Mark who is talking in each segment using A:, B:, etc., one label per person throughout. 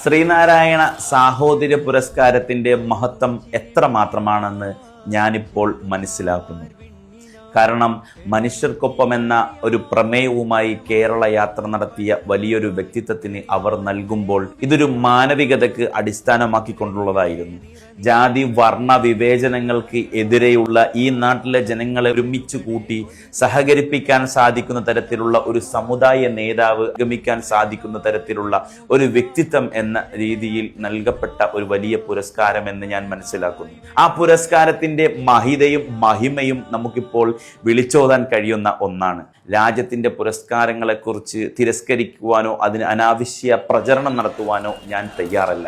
A: ശ്രീനാരായണ സാഹോദര്യ പുരസ്കാരത്തിൻ്റെ മഹത്വം എത്രമാത്രമാണെന്ന് ഞാനിപ്പോൾ മനസ്സിലാക്കുന്നു. കാരണം മനുഷ്യർക്കൊപ്പം എന്ന ഒരു പ്രമേയവുമായി കേരള യാത്ര നടത്തിയ വലിയൊരു വ്യക്തിത്വത്തിന് അവർ നൽകുമ്പോൾ ഇതൊരു മാനവികതയ്ക്ക് അടിസ്ഥാനമാക്കിക്കൊണ്ടുള്ളതായിരുന്നു. ജാതി വർണ്ണ വിവേചനങ്ങൾക്ക് എതിരെയുള്ള ഈ നാട്ടിലെ ജനങ്ങളെ ഒരുമിച്ച് കൂട്ടി സഹകരിപ്പിക്കാൻ സാധിക്കുന്ന തരത്തിലുള്ള ഒരു സമുദായ നേതാവ് ഗമിക്കാൻ സാധിക്കുന്ന തരത്തിലുള്ള ഒരു വ്യക്തിത്വം എന്ന രീതിയിൽ നൽകപ്പെട്ട ഒരു വലിയ പുരസ്കാരം എന്ന് ഞാൻ മനസ്സിലാക്കുന്നു. ആ പുരസ്കാരത്തിന്റെ മഹിതയും മഹിമയും നമുക്കിപ്പോൾ വിളിച്ചോതാൻ കഴിയുന്ന ഒന്നാണ്. രാജ്യത്തിന്റെ പുരസ്കാരങ്ങളെക്കുറിച്ച് തിരസ്കരിക്കുവാനോ അതിന് അനാവശ്യ പ്രചരണം നടത്തുവാനോ ഞാൻ തയ്യാറല്ല.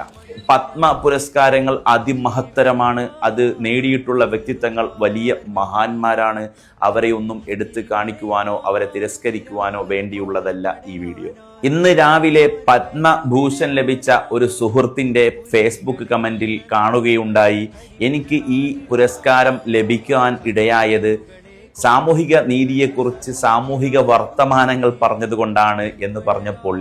A: പത്മ പുരസ്കാരങ്ങൾ അതിമഹത്തരമാണ്. അത് നേടിയിട്ടുള്ള വ്യക്തിത്വങ്ങൾ വലിയ മഹാന്മാരാണ്. അവരെ ഒന്നും എടുത്തു കാണിക്കുവാനോ അവരെ തിരസ്കരിക്കുവാനോ വേണ്ടിയുള്ളതല്ല ഈ വീഡിയോ. ഇന്ന് രാവിലെ പത്മഭൂഷൺ ലഭിച്ച ഒരു സുഹൃത്തിന്റെ ഫേസ്ബുക്ക് കമന്റിൽ കാണുകയുണ്ടായി, എനിക്ക് ഈ പുരസ്കാരം ലഭിക്കാൻ ഇടയായത് സാമൂഹിക നീതിയെക്കുറിച്ച് സാമൂഹിക വർത്തമാനങ്ങൾ പറഞ്ഞതുകൊണ്ടാണ് എന്ന് പറഞ്ഞപ്പോൾ,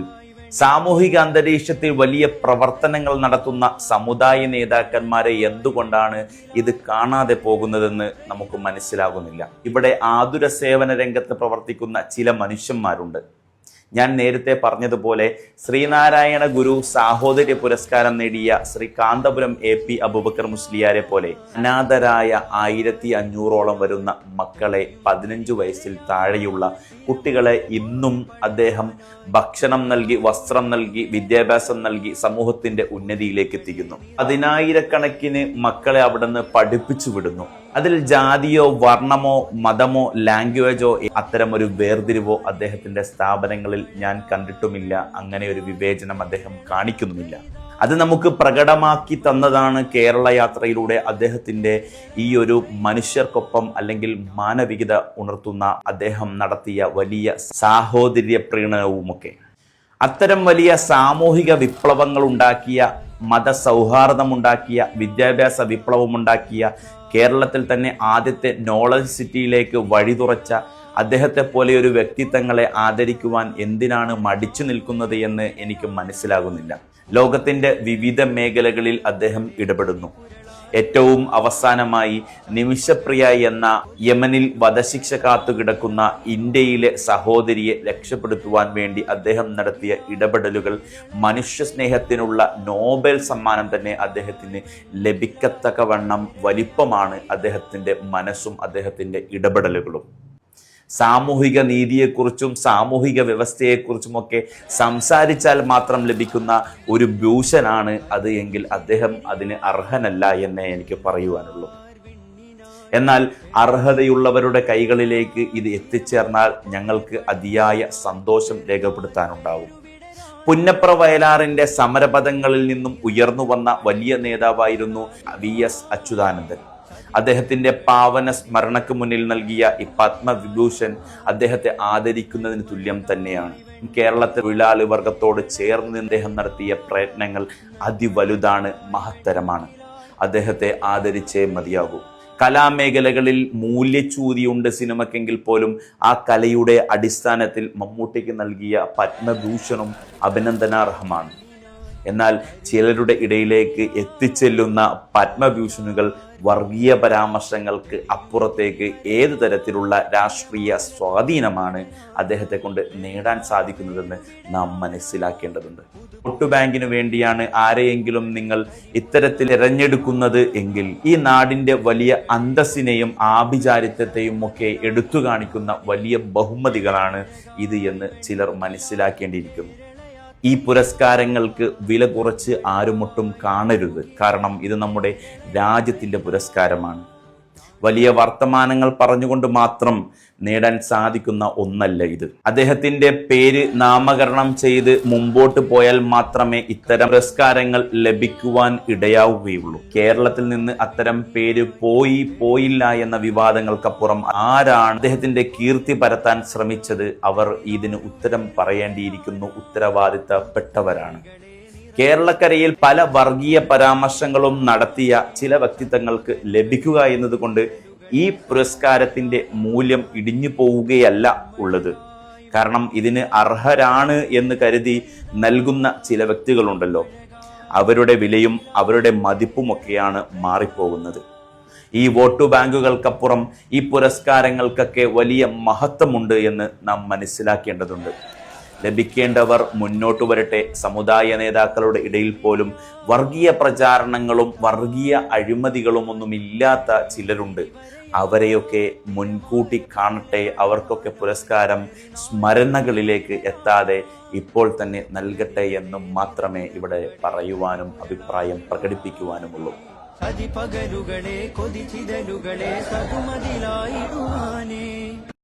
A: സാമൂഹിക അന്തരീക്ഷത്തിൽ വലിയ പ്രവർത്തനങ്ങൾ നടത്തുന്ന സമുദായ നേതാക്കന്മാരെ എന്തുകൊണ്ടാണ് ഇത് കാണാതെ പോകുന്നതെന്ന് നമുക്ക് മനസ്സിലാകുന്നില്ല. ഇവിടെ ആതുര സേവന രംഗത്ത് പ്രവർത്തിക്കുന്ന ചില മനുഷ്യന്മാരുണ്ട്. ഞാൻ നേരത്തെ പറഞ്ഞതുപോലെ ശ്രീനാരായണ ഗുരു സാഹോദര്യ പുരസ്കാരം നേടിയ ശ്രീ കാന്തപുരം AP അബൂബക്കർ മുസ്ലിയാരെ പോലെ അനാഥരായ 1500ഓളം വരുന്ന മക്കളെ, 15 വയസ്സിൽ താഴെയുള്ള കുട്ടികളെ ഇന്നും അദ്ദേഹം ഭക്ഷണം നൽകി, വസ്ത്രം നൽകി, വിദ്യാഭ്യാസം നൽകി സമൂഹത്തിന്റെ ഉന്നതിയിലേക്ക് എത്തിക്കുന്നു. 10,000കണക്കിന് മക്കളെ അവിടുന്ന് പഠിപ്പിച്ചു വിടുന്നു. അതിൽ ജാതിയോ വർണ്ണമോ മതമോ ലാംഗ്വേജോ അത്തരം ഒരു വേർതിരിവോ അദ്ദേഹത്തിന്റെ സ്ഥാപനങ്ങളിൽ ഞാൻ കണ്ടിട്ടുമില്ല. അങ്ങനെ ഒരു വിവേചനം അദ്ദേഹം കാണിക്കുന്നുമില്ല. അത് നമുക്ക് പ്രകടമാക്കി തന്നതാണ് കേരള യാത്രയിലൂടെ അദ്ദേഹത്തിന്റെ ഈ ഒരു മനുഷ്യർക്കൊപ്പം അല്ലെങ്കിൽ മാനവികത ഉണർത്തുന്ന അദ്ദേഹം നടത്തിയ വലിയ സാഹോദര്യ പ്രീണനവുമൊക്കെ. അത്തരം വലിയ സാമൂഹിക വിപ്ലവങ്ങൾ ഉണ്ടാക്കിയ, മതസൗഹാർദ്ദമുണ്ടാക്കിയ, വിദ്യാഭ്യാസ വിപ്ലവമുണ്ടാക്കിയ, കേരളത്തിൽ തന്നെ ആദ്യത്തെ നോളജ് സിറ്റിയിലേക്ക് വഴി തുറച്ച അദ്ദേഹത്തെ പോലെ ഒരു വ്യക്തിത്വങ്ങളെ ആദരിക്കുവാൻ എന്തിനാണ് മടിച്ചു നിൽക്കുന്നത് എന്ന് എനിക്ക് മനസ്സിലാകുന്നില്ല. ലോകത്തിന്റെ വിവിധ മേഖലകളിൽ അദ്ദേഹം ഇടപെടുന്നു. ഏറ്റവും അവസാനമായി നിമിഷപ്രിയ എന്ന യമനിൽ വധശിക്ഷ കാത്തുകിടക്കുന്ന ഇന്ത്യയിലെ സഹോദരിയെ രക്ഷപ്പെടുത്തുവാൻ വേണ്ടി അദ്ദേഹം നടത്തിയ ഇടപെടലുകൾ മനുഷ്യ സ്നേഹത്തിനുള്ള നോബൽ സമ്മാനം തന്നെ അദ്ദേഹത്തിന് ലഭിക്കത്തക്കവണ്ണം വലിപ്പമാണ് അദ്ദേഹത്തിന്റെ മനസ്സും അദ്ദേഹത്തിന്റെ ഇടപെടലുകളും. സാമൂഹിക നീതിയെക്കുറിച്ചും സാമൂഹിക വ്യവസ്ഥയെക്കുറിച്ചുമൊക്കെ സംസാരിച്ചാൽ മാത്രം ലഭിക്കുന്ന ഒരു ഭൂഷനാണ് അത് എങ്കിൽ അദ്ദേഹം അതിന് അർഹനല്ല എന്നേ എനിക്ക് പറയുവാനുള്ളൂ. എന്നാൽ അർഹതയുള്ളവരുടെ കൈകളിലേക്ക് ഇത് എത്തിച്ചേർന്നാൽ ഞങ്ങൾക്ക് അതിയായ സന്തോഷം രേഖപ്പെടുത്താനുണ്ടാവും. പുന്നപ്ര വയലാറിന്റെ സമരപദങ്ങളിൽ നിന്നും ഉയർന്നു വന്ന വലിയ നേതാവായിരുന്നു VS അച്യുതാനന്ദൻ. അദ്ദേഹത്തിന്റെ പാവന സ്മരണക്ക് മുന്നിൽ നൽകിയ ഈ പത്മവിഭൂഷൺ അദ്ദേഹത്തെ ആദരിക്കുന്നതിന് തുല്യം തന്നെയാണ്. കേരളത്തെ തൊഴിലാളി വർഗത്തോട് ചേർന്ന് അദ്ദേഹം നടത്തിയ പ്രയത്നങ്ങൾ അതിവലുതാണ്, മഹത്തരമാണ്. അദ്ദേഹത്തെ ആദരിച്ചേ മതിയാകൂ. കലാമേഖലകളിൽ മൂല്യച്യൂതിയുണ്ട് സിനിമയ്ക്കെങ്കിൽ പോലും ആ കലയുടെ അടിസ്ഥാനത്തിൽ മമ്മൂട്ടിക്ക് നൽകിയ പത്മഭൂഷണും അഭിനന്ദനാർഹമാണ്. എന്നാൽ ചിലരുടെ ഇടയിലേക്ക് എത്തിച്ചെല്ലുന്ന പത്മഭൂഷണുകൾ വർഗീയ പരാമർശങ്ങൾക്ക് അപ്പുറത്തേക്ക് ഏത് തരത്തിലുള്ള രാഷ്ട്രീയ സ്വാധീനമാണ് അദ്ദേഹത്തെ കൊണ്ട് നേടാൻ സാധിക്കുന്നതെന്ന് നാം മനസ്സിലാക്കേണ്ടതുണ്ട്. വോട്ട് ബാങ്കിന് വേണ്ടിയാണ് ആരെയെങ്കിലും നിങ്ങൾ ഇത്തരത്തിൽ തിരഞ്ഞെടുക്കുന്നത് എങ്കിൽ ഈ നാടിന്റെ വലിയ അന്തസ്സിനെയും ആഭിചാരിത്വത്തെയും ഒക്കെ എടുത്തു കാണിക്കുന്ന വലിയ ബഹുമതികളാണ് ഇത് എന്ന് ചിലർ മനസ്സിലാക്കേണ്ടിയിരിക്കുന്നു. ഈ പുരസ്കാരങ്ങൾക്ക് വില കുറച്ച് ആരുമൊട്ടും കാണരുത്. കാരണം ഇത് നമ്മുടെ രാജ്യത്തിൻ്റെ പുരസ്കാരമാണ്. വലിയ വർത്തമാനങ്ങൾ പറഞ്ഞുകൊണ്ട് മാത്രം നേടാൻ സാധിക്കുന്ന ഒന്നല്ല ഇത്. അദ്ദേഹത്തിന്റെ പേര് നാമകരണം ചെയ്ത് മുമ്പോട്ട് പോയാൽ മാത്രമേ ഇത്തരം പുരസ്കാരങ്ങൾ ലഭിക്കുവാൻ ഇടയാവുകയുള്ളൂ. കേരളത്തിൽ നിന്ന് അത്തരം പേര് പോയില്ല എന്ന വിവാദങ്ങൾക്കപ്പുറം ആരാണ് അദ്ദേഹത്തിന്റെ കീർത്തി പരത്താൻ ശ്രമിച്ചത്? അവർ ഇതിന് ഉത്തരം പറയേണ്ടിയിരിക്കുന്നു. ഉത്തരവാദിത്തപ്പെട്ടവരാണ്. കേരളക്കരയിൽ പല വർഗീയ പരാമർശങ്ങളും നടത്തിയ ചില വ്യക്തിത്വങ്ങൾക്ക് ലഭിക്കുക എന്നതുകൊണ്ട് ഈ പുരസ്കാരത്തിന്റെ മൂല്യം ഇടിഞ്ഞു പോവുകയല്ല ഉള്ളത്. കാരണം ഇതിന് അർഹരാണ് എന്ന് കരുതി നൽകുന്ന ചില വ്യക്തികളുണ്ടല്ലോ. അവരുടെ വിലയും അവരുടെ മതിപ്പുമൊക്കെയാണ് മാറിപ്പോകുന്നത്. ഈ വോട്ട് ബാങ്കുകൾക്കപ്പുറം ഈ പുരസ്കാരങ്ങൾക്കൊക്കെ വലിയ മഹത്വമുണ്ട് എന്ന് നാം മനസ്സിലാക്കേണ്ടതുണ്ട്. ലഭിക്കേണ്ടവർ മുന്നോട്ട് വരട്ടെ. സമുദായ നേതാക്കളുടെ ഇടയിൽ പോലും വർഗീയ പ്രചാരണങ്ങളും വർഗീയ അഴിമതികളും ഒന്നും ഇല്ലാത്ത ചിലരുണ്ട്. അവരെയൊക്കെ മുൻകൂട്ടി കാണട്ടെ. അവർക്കൊക്കെ പുരസ്കാരം സ്മരണകളിലേക്ക് എത്താതെ ഇപ്പോൾ തന്നെ നൽകട്ടെ എന്നും മാത്രമേ ഇവിടെ പറയുവാനും അഭിപ്രായം പ്രകടിപ്പിക്കുവാനുമുള്ളൂ.
B: അതിപകലുകളെ കൊതിച്ചിതലുകളെ സകുമതിലായിടുവാനേ